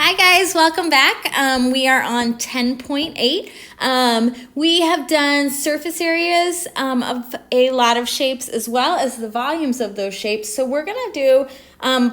Hi guys, welcome back. We are on 10.8. We have done surface areas of a lot of shapes as well as the volumes of those shapes. So we're going to do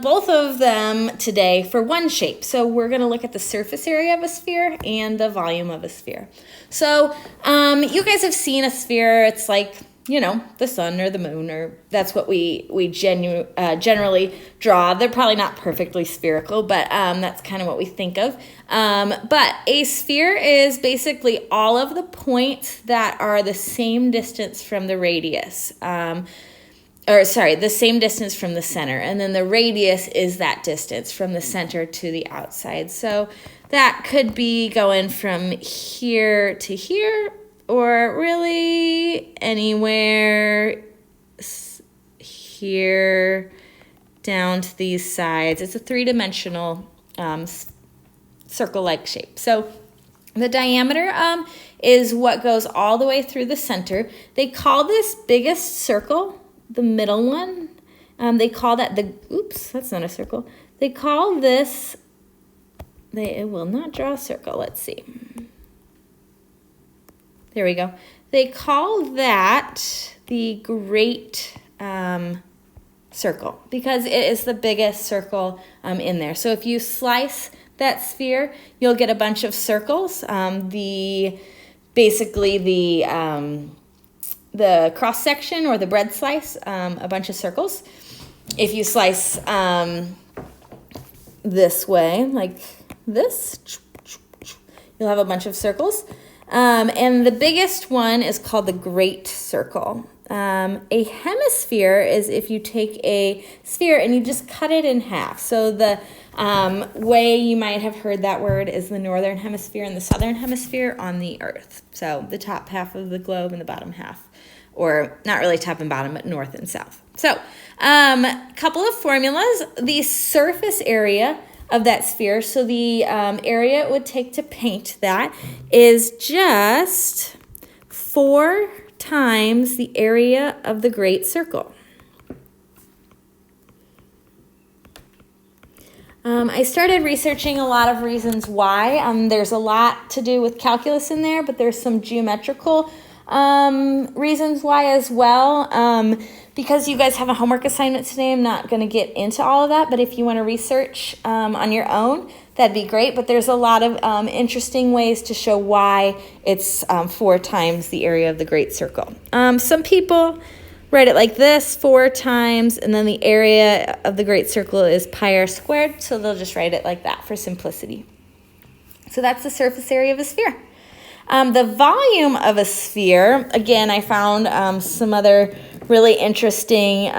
both of them today for one shape. So we're going to look at the surface area of a sphere and the volume of a sphere. So you guys have seen a sphere. It's like, you know, the sun or the moon, or that's what we generally draw. They're probably not perfectly spherical, but that's kind of what we think of. But a sphere is basically all of the points that are the same distance from the radius. The same distance from the center. And then the radius is that distance from the center to the outside. So that could be going from here to here, or really anywhere here down to these sides. It's a three-dimensional circle-like shape. So the diameter is what goes all the way through the center. They call this biggest circle the middle one. They call that that's not a circle. They call this, it will not draw a circle. Let's see. There we go. They call that the great circle because it is the biggest circle in there. So if you slice that sphere, you'll get a bunch of circles. The cross section or the bread slice, a bunch of circles. If you slice this way, like this, you'll have a bunch of circles. And the biggest one is called the great circle. A hemisphere is if you take a sphere and you just cut it in half. So the way you might have heard that word is the northern hemisphere and the southern hemisphere on the earth. So the top half of the globe and the bottom half, or not really top and bottom, but north and south. So a couple of formulas. The surface area of that sphere, so the area it would take to paint that is just 4 times the area of the great circle. I started researching a lot of reasons why. There's a lot to do with calculus in there, but there's some geometrical reasons why as well. Because you guys have a homework assignment today, I'm not going to get into all of that, but if you want to research on your own, that'd be great. But there's a lot of interesting ways to show why it's 4 times the area of the great circle. Some people write it like this, 4 times, and then the area of the great circle is pi r squared, so they'll just write it like that for simplicity. So that's the surface area of a sphere. The volume of a sphere, again, I found some other really interesting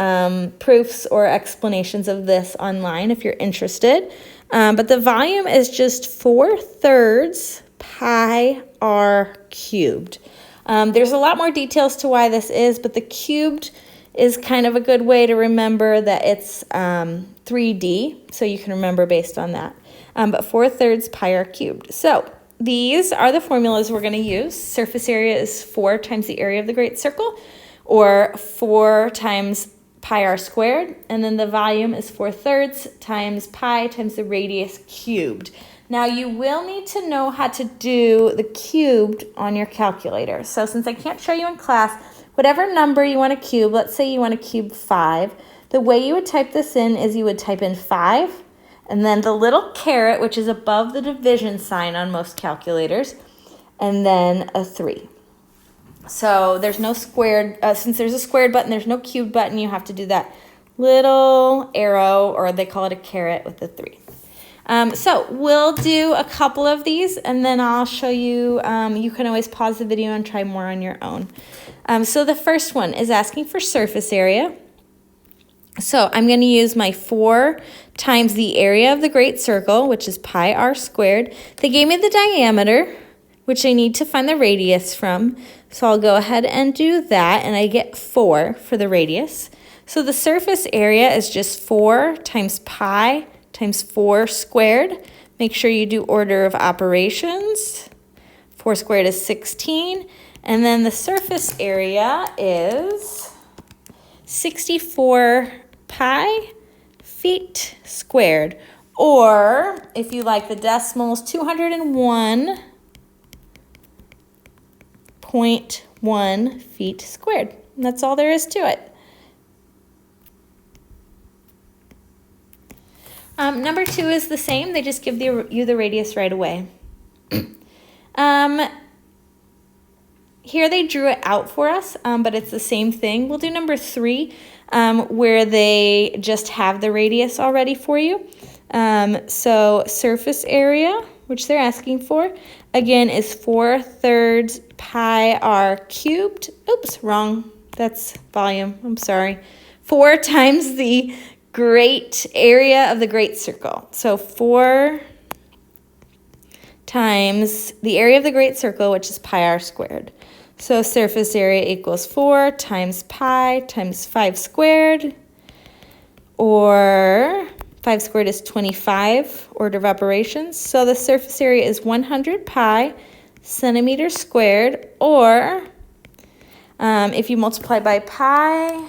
proofs or explanations of this online if you're interested. But the volume is just 4/3 pi r cubed. There's a lot more details to why this is, but the cubed is kind of a good way to remember that it's 3D, so you can remember based on that. But 4/3 pi r cubed. So these are the formulas we're going to use. Surface area is 4 times the area of the great circle, or 4 times pi r squared, and then the volume is 4/3 times pi times the radius cubed. Now you will need to know how to do the cubed on your calculator. So since I can't show you in class, whatever number you want to cube, let's say you want to cube 5, the way you would type this in is you would type in 5, and then the little caret, which is above the division sign on most calculators, and then a 3. So there's no squared, since there's a squared button, there's no cubed button, you have to do that little arrow, or they call it a caret with a 3. So we'll do a couple of these, and then I'll show you, you can always pause the video and try more on your own. So the first one is asking for surface area. So I'm going to use my 4 times the area of the great circle, which is pi r squared. They gave me the diameter, which I need to find the radius from. So I'll go ahead and do that, and I get 4 for the radius. So the surface area is just 4 times pi times 4 squared. Make sure you do order of operations. 4 squared is 16. And then the surface area is 64 pi feet squared, Or, if you like the decimals, 201.1 feet squared. And that's all there is to it. Number 2 is the same. They just give you the radius right away. Here they drew it out for us, but it's the same thing. We'll do number 3, where they just have the radius already for you. So surface area, which they're asking for, again is 4/3 pi r cubed. Oops, wrong. That's volume. I'm sorry. 4 times the great area of the great circle. So 4 times the area of the great circle, which is pi r squared. So surface area equals 4 times pi times 5 squared, or 5 squared is 25, order of operations. So the surface area is 100 pi centimeters squared, or if you multiply by pi,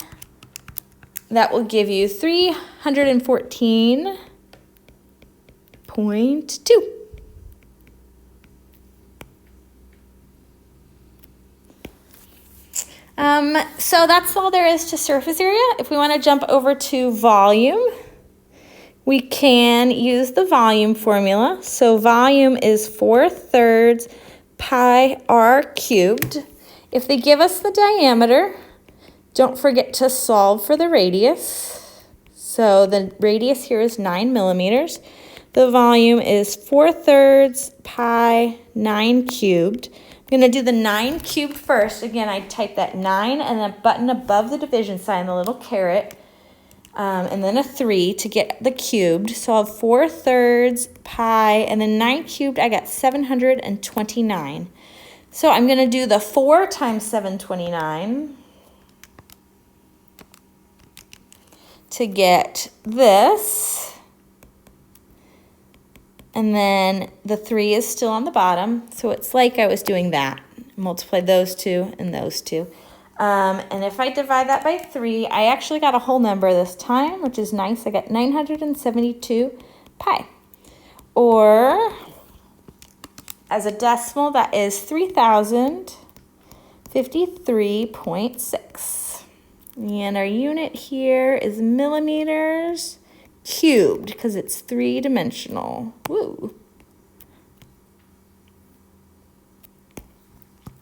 that will give you 314.2. So that's all there is to surface area. If we want to jump over to volume, we can use the volume formula. So volume is 4/3 pi r cubed. If they give us the diameter, don't forget to solve for the radius. So the radius here is 9 millimeters. The volume is 4/3 pi 9 cubed. I'm going to do the 9 cubed first. Again, I type that 9 and a button above the division sign, the little caret, and then a 3 to get the cubed. So I'll have 4/3 pi, and then 9 cubed, I got 729. So I'm going to do the 4 times 729 to get this. And then the 3 is still on the bottom, so it's like I was doing that. Multiply those two and those two. And if I divide that by 3, I actually got a whole number this time, which is nice. I got 972 pi. Or, as a decimal, that is 3053.6. And our unit here is millimeters cubed, because it's 3-dimensional. Woo.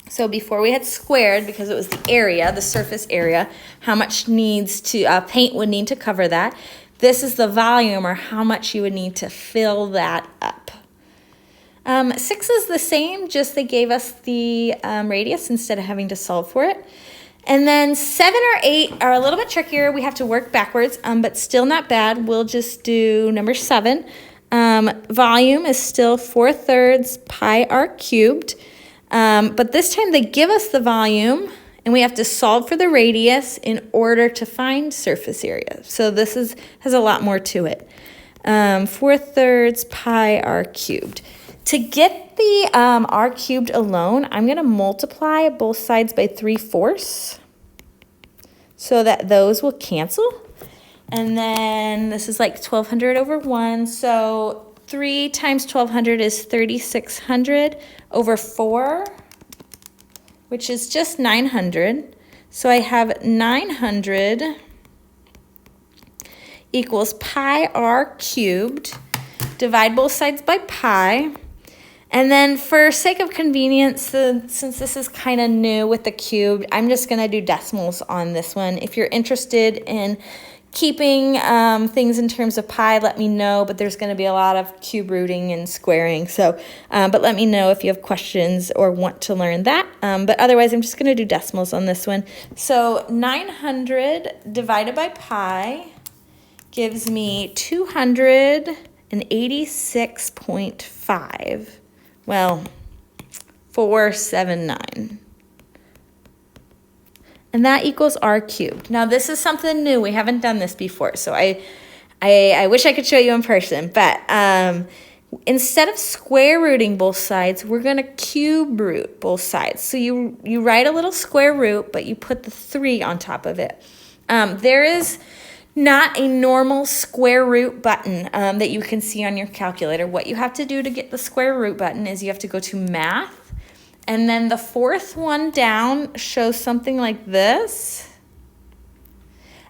So before we had squared, because it was the area, the surface area, how much needs to paint would need to cover that. This is the volume, or how much you would need to fill that up. 6 is the same, just they gave us the radius instead of having to solve for it. And then 7 or 8 are a little bit trickier. We have to work backwards, but still not bad. We'll just do number 7. Volume is still 4/3 pi r cubed. But this time they give us the volume, and we have to solve for the radius in order to find surface area. So this has a lot more to it. 4/3 pi r cubed. To get the r cubed alone, I'm going to multiply both sides by 3/4 so that those will cancel. And then this is like 1,200 over 1. So 3 times 1,200 is 3,600 over 4, which is just 900. So I have 900 equals pi r cubed. Divide both sides by pi. And then for sake of convenience, since this is kind of new with the cube, I'm just going to do decimals on this one. If you're interested in keeping things in terms of pi, let me know, but there's going to be a lot of cube rooting and squaring. So, but let me know if you have questions or want to learn that. But otherwise, I'm just going to do decimals on this one. So 900 divided by pi gives me 286.5. Well, 479. And that equals r cubed. Now, this is something new. We haven't done this before, so I wish I could show you in person. But instead of square rooting both sides, we're going to cube root both sides. So you write a little square root, but you put the 3 on top of it. There is not a normal square root button that you can see on your calculator. What you have to do to get the square root button is you have to go to Math, and then the fourth one down shows something like this,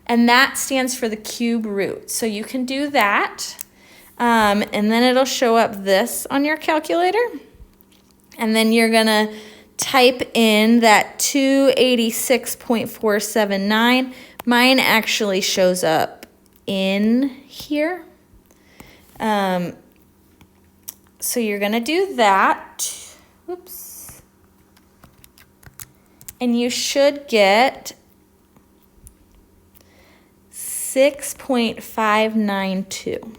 and that stands for the cube root. So you can do that, and then it'll show up this on your calculator, and then you're gonna type in that 286.479. Mine actually shows up in here. So you're gonna do that. Whoops. And you should get 6.592.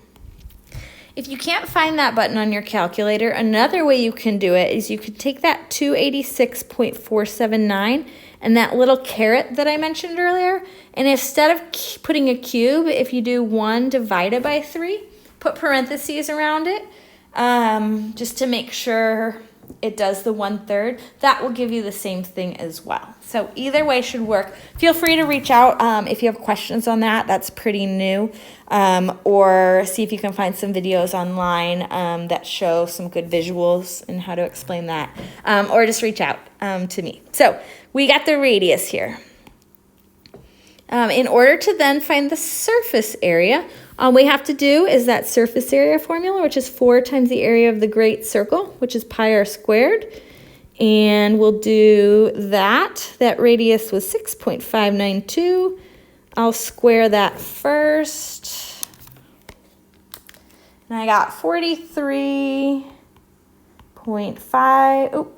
If you can't find that button on your calculator, another way you can do it is you could take that 286.479 and that little caret that I mentioned earlier, and instead of putting a cube, if you do 1 divided by 3, put parentheses around it, just to make sure it does the 1/3. That will give you the same thing as well. So either way should work. Feel free to reach out if you have questions on that. That's pretty new. Or see if you can find some videos online that show some good visuals and how to explain that. Or just reach out to me. So we got the radius here. In order to then find the surface area, all we have to do is that surface area formula, which is 4 times the area of the great circle, which is pi r squared. And we'll do that. That radius was 6.592. I'll square that first. And I got 43.5. Oh.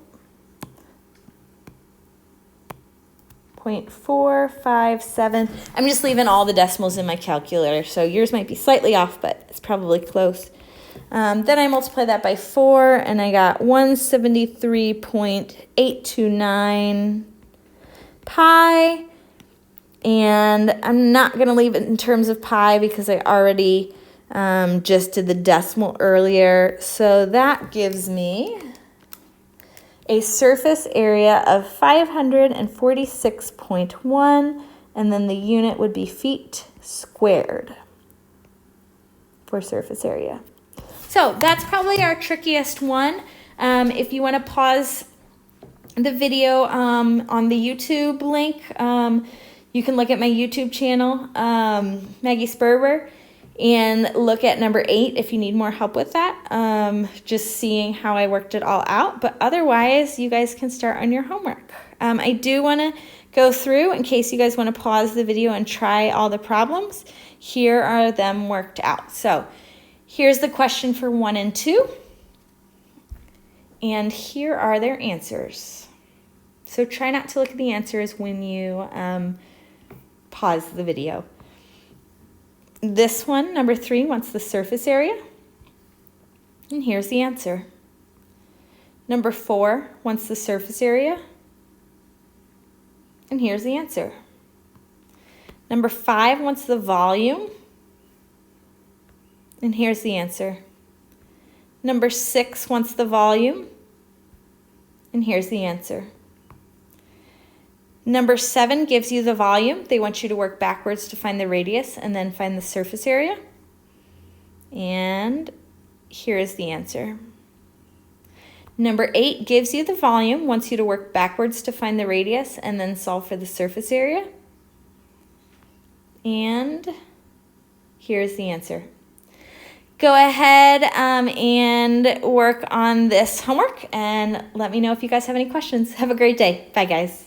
0.457. I'm just leaving all the decimals in my calculator, so yours might be slightly off, but it's probably close. Then I multiply that by 4, and I got 173.829 pi. And I'm not going to leave it in terms of pi because I already just did the decimal earlier. So that gives me a surface area of 546.1, and then the unit would be feet squared for surface area. So that's probably our trickiest one. If you want to pause the video on the YouTube link, you can look at my YouTube channel, Maggie Sperber, and look at number 8 if you need more help with that, just seeing how I worked it all out. But otherwise, you guys can start on your homework. I do want to go through, in case you guys want to pause the video and try all the problems. Here are them worked out. So here's the question for 1 and 2, and here are their answers. So try not to look at the answers when you pause the video. This one, number 3, wants the surface area, and here's the answer. Number 4 wants the surface area, and here's the answer. Number 5 wants the volume, and here's the answer. Number 6 wants the volume, and here's the answer. Number 7 gives you the volume. They want you to work backwards to find the radius and then find the surface area. And here is the answer. Number 8 gives you the volume, wants you to work backwards to find the radius and then solve for the surface area. And here's the answer. Go ahead and work on this homework and let me know if you guys have any questions. Have a great day. Bye, guys.